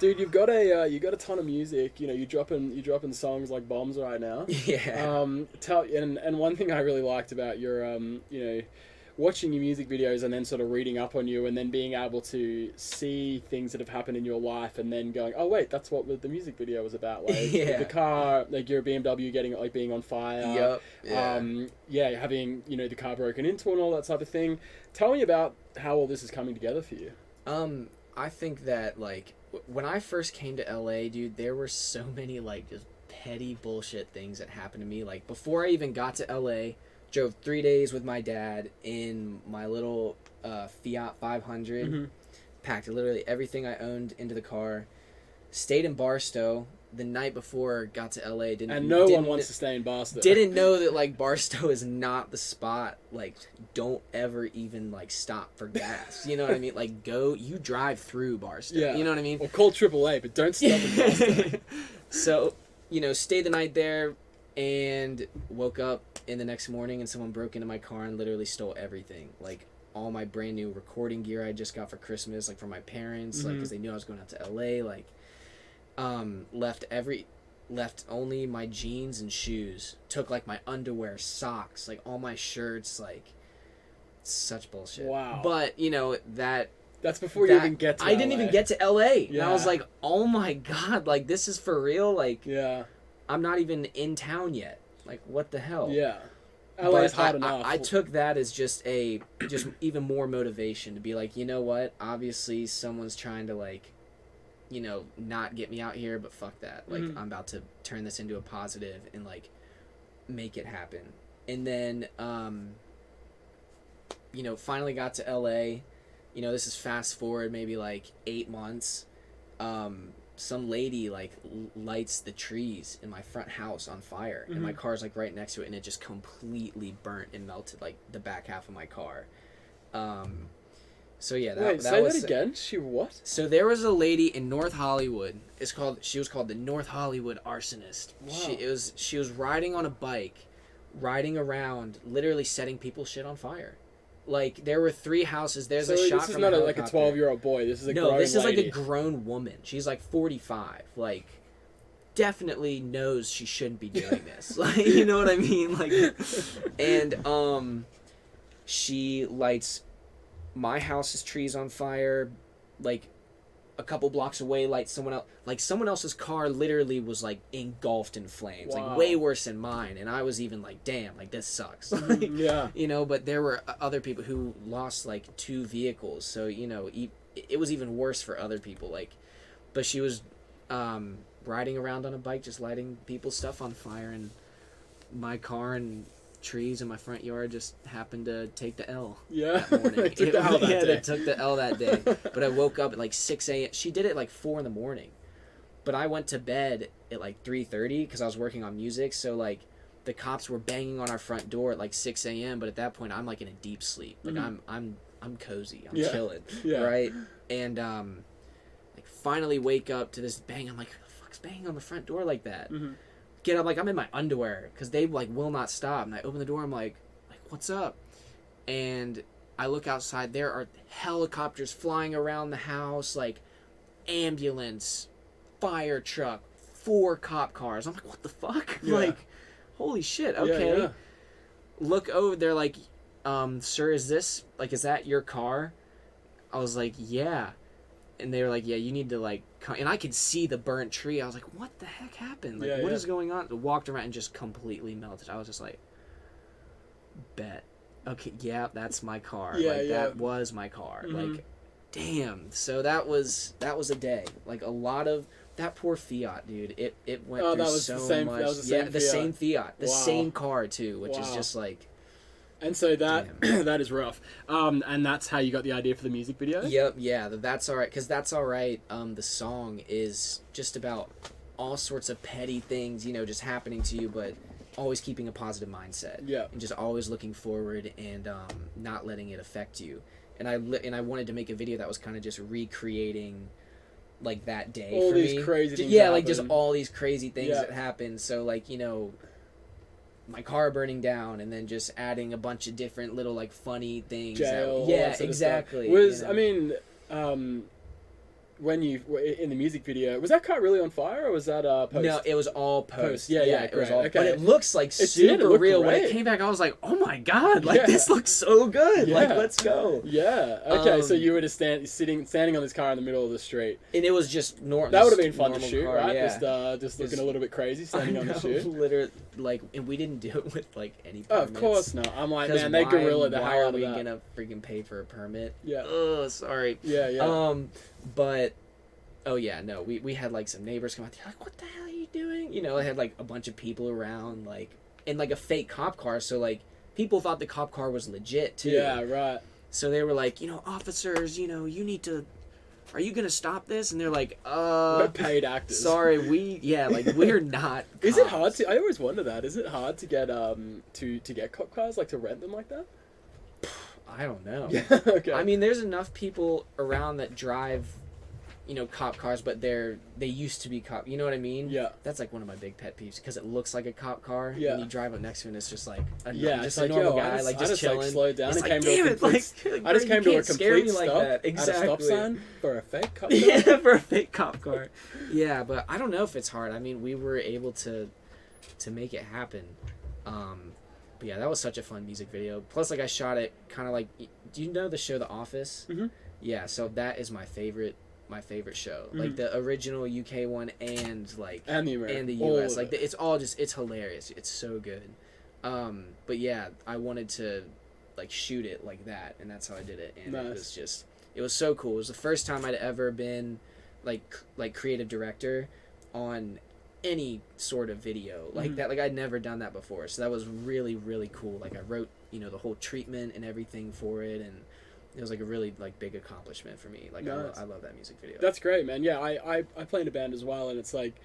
Dude, you got a ton of music. You know, you dropping songs like bombs right now. Yeah. And one thing I really liked about your watching your music videos and then sort of reading up on you and then being able to see things that have happened in your life and then going, oh wait, that's what the music video was about. Like the car, like your BMW being on fire. Yep. Yeah. Having the car broken into and all that type of thing. Tell me about how all this is coming together for you. I think that like when I first came to LA, dude, there were so many like just petty bullshit things that happened to me. Like before I even got to LA, drove 3 days with my dad in my little Fiat 500, packed literally everything I owned into the car, stayed in Barstow the night before got to LA. No one wants to stay in Barstow. Didn't know that like Barstow is not the spot. Like, don't ever even like stop for gas. You know what I mean? Like, you drive through Barstow. Yeah. You know what I mean? Or call AAA, but don't stop in Barstow. So, stayed the night there and woke up in the next morning and someone broke into my car and literally stole everything. Like, all my brand new recording gear I just got for Christmas, like from my parents, like, because they knew I was going out to LA, like, left only my jeans and shoes, took like my underwear, socks, like all my shirts, like such bullshit. Wow. But that's before you even get to I didn't even get to LA. Yeah. And I was like, oh my god, like this is for real. Like, yeah, I'm not even in town yet. Like, what the hell? Yeah. LA's hard enough. I took that as just even more motivation to be like, you know what? Obviously someone's trying to like, not get me out here, but fuck that. Like, I'm about to turn this into a positive and, like, make it happen. And then, finally got to LA. This is fast forward maybe, like, 8 months. Some lady, like, lights the trees in my front house on fire. And my car's, like, right next to it, and it just completely burnt and melted, like, the back half of my car. So yeah, Wait, say that again. She what? So there was a lady in North Hollywood. She was called the North Hollywood Arsonist. Wow. She was riding on a bike, riding around, literally setting people's shit on fire. Like, there were 3 houses. There's a shot from a helicopter. This is not like a 12-year-old boy. This is a grown lady. No, this is like a grown woman. She's like 45. Like, definitely knows she shouldn't be doing this. Like, you know what I mean? Like, and she lights my house's trees on fire, like a couple blocks away, someone else's car literally was like engulfed in flames. Wow. Like way worse than mine, and I was even like, damn, like this sucks. Like, yeah, but there were other people who lost like 2 vehicles, so it was even worse for other people. Like, but she was riding around on a bike just lighting people's stuff on fire, and my car and trees in my front yard just happened to take the L that morning. They took the L that day. They took the L that day. But I woke up at like 6 a.m. She did it like 4 in the morning. But I went to bed at like 3:30 because I was working on music. So like the cops were banging on our front door at like 6 a.m. But at that point I'm like in a deep sleep. Like I'm cozy. I'm chilling. Yeah. Right? And like finally wake up to this bang. I'm like, who the fuck's banging on the front door like that? Get up, like I'm in my underwear because they like will not stop, and I open the door. I'm like what's up? And I look outside. There are helicopters flying around the house, like ambulance, fire truck, 4 cop cars. I'm like, what the fuck? Yeah. Like, holy shit. Okay. Yeah. Look over. They're like, sir, is that your car? I was like, yeah. And they were like, yeah, you need to, like, come. And I could see the burnt tree. I was like, what the heck happened? Like, what is going on? I walked around and just completely melted. I was just like, bet. Okay, yeah, that's my car. Yeah, like, that was my car. Like, damn. So that was a day. Like, a lot of... That poor Fiat, dude. It went through so much. That was the same Fiat. The same car, too, which is just, like... And so that is rough. And that's how you got the idea for the music video? Yep, yeah, That's Alright. Because That's Alright, the song is just about all sorts of petty things, just happening to you, but always keeping a positive mindset. Yeah. And just always looking forward and not letting it affect you. And I wanted to make a video that was kind of just recreating, like, that day all for me. All these crazy things Yeah, like, just all these crazy things that happened. So, like, my car burning down, and then just adding a bunch of different little like funny things. Jail, yeah, exactly. Was when you in the music video, was that car really on fire or was that post? No, it was all post. Yeah, it was all. okay. But it looks like It super looked real. great. When it came back, I was like, oh my god, like Yeah. this looks so good. Yeah. Like let's go. Yeah. Okay. So Um, you were just standing on this car in the middle of the street. And it was just normal. That would have been fun to shoot, car, right? Yeah. Just looking a little bit crazy standing on the shoot. Literally, like, and we didn't do it with like any Oh, permits. of course not. I'm like, 'Cause man, they gorilla the why hell are out of we that. gonna freaking pay for a permit? Yeah. Oh, sorry. Yeah. But oh yeah, no, we had like some neighbors come out there like, what the hell are you doing? You know, I had like a bunch of people around, like, in like a fake cop car, so like people thought the cop car was legit too. Yeah. Right. So they were like, officers, you need to. Are you gonna stop this? And they're like, We're paid actors. sorry, we're not. Is it cops." hard to? I always wonder that. Is it hard to get to get cop cars, like to rent them like that? I don't know. Yeah. Okay. I mean, there's enough people around that drive, cop cars, but they used to be cop. You know what I mean? Yeah. That's like one of my big pet peeves because it looks like a cop car. Yeah. And you drive up next to it, and it's just like Yeah, just it's a like, normal yo, guy, I like just chilling. slowed down It's and like, came to a damn it, complete. like, I just bro, came you to a can't scare me complete like stop that. at a stop Exactly. sign for a fake cop car. Yeah, for a fake cop car. Yeah, but I don't know if it's hard. I mean, we were able to make it happen. But yeah, that was such a fun music video. Plus, like, I shot it kind of like. Do you know the show The Office? Mm-hmm. Yeah, so that is my favorite show. Mm-hmm. Like the original UK one and like And the American. and the all US. of Like it. it's hilarious. It's so good. But yeah, I wanted to like shoot it like that, and that's how I did it. And Nice. it was so cool. It was the first time I'd ever been like creative director on any sort of video like that. Like I'd never done that before, so that was really, really cool. Like I wrote the whole treatment and everything for it, and it was like a really like big accomplishment for me. Like Nice. I love that music video. That's great, man. Yeah, I play in a band as well, and it's like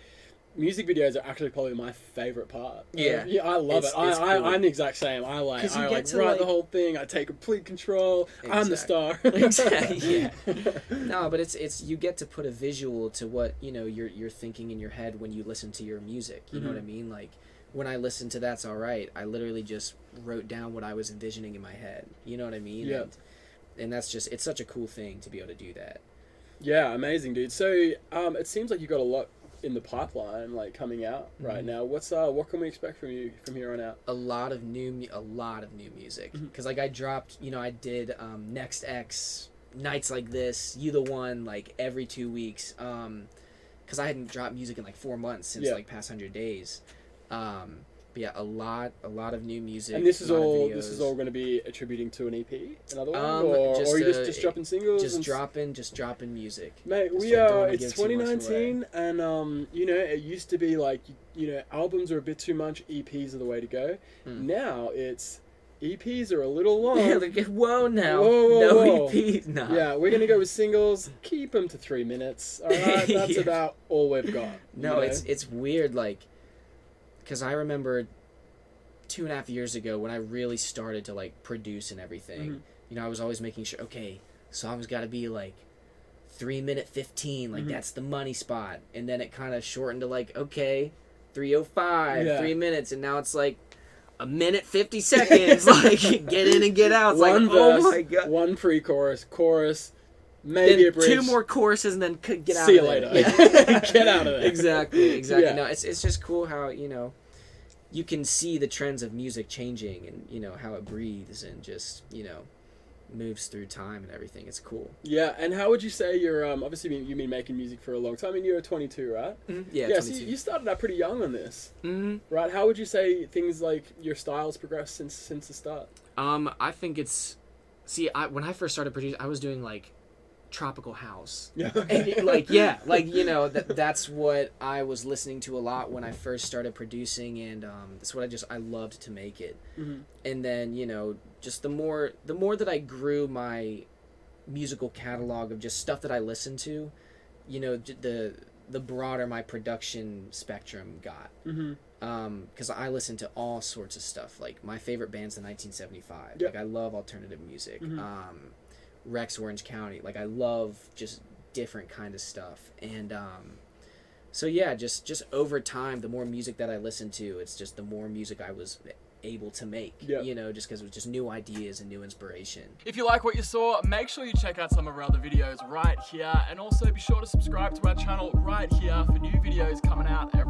music videos are actually probably my favorite part. Yeah. Yeah, I love It's it. cool. I'm the exact same. I 'Cause you get like to, write like- the whole thing. I take complete control. I'm the star. Exactly. Yeah. No, but it's you get to put a visual to what you're thinking in your head when you listen to your music. You know what I mean? Like when I listened to That's Alright, I literally just wrote down what I was envisioning in my head. You know what I mean? Yeah. And that's just it's such a cool thing to be able to do that. Yeah, amazing, dude. So it seems like you got a lot in the pipeline, like coming out right now. What can we expect from you from here on out? A lot of new music because like I dropped I did Next X, Nights Like This, You the One, like every 2 weeks because I hadn't dropped music in like 4 months since like past 100 days. But yeah, a lot of new music. And this is a lot of all videos. going to be attributing to an EP, another one, Just, or you just dropping singles, just and dropping music. Mate, Just we don't are. wanna It's give too much 2019, and it used to be like albums are a bit too much. EPs are the way to go. Now it's EPs are a little long. Yeah, like, whoa now, Whoa, no whoa. EP, nah. Yeah, we're gonna go with singles. Keep them to 3 minutes. All right, that's Yeah. about all we've got. No, it's weird, like, because I remember 2.5 years ago when I really started to like produce and everything. I was always making sure, okay, songs got to be like 3:15, like that's the money spot, and then it kind of shortened to like 3:05, 3 minutes, and now it's like 1:50. Like get in and get out. It's One like, verse, oh my god, one pre-chorus, chorus, maybe then a bridge. 2 more choruses, and then get out. See you of there. later. Yeah. Get out of there. Exactly. Yeah. No, it's just cool how you can see the trends of music changing and how it breathes and just moves through time and everything. It's cool. Yeah, and how would you say you're obviously you've been making music for a long time, and you're 22, right? Yeah, Yeah, so 22. you started out pretty young on this, right? How would you say things like your style's progressed since the start? I think it's when I first started producing, I was doing like tropical house. Yeah. And that's what I was listening to a lot when I first started producing, and that's what I loved to make it. And then just the more that I grew my musical catalog of just stuff that I listened to, the broader my production spectrum got. Because I listen to all sorts of stuff. Like my favorite band's the 1975. Yep. Like I love alternative music. Rex Orange County. Like I love just different kind of stuff. And so yeah, just over time, the more music that I listened to, it's just the more music I was able to make, Yep. you know, just because it was just new ideas and new inspiration. If you like what you saw, make sure you check out some of our other videos right here, and also be sure to subscribe to our channel right here for new videos coming out every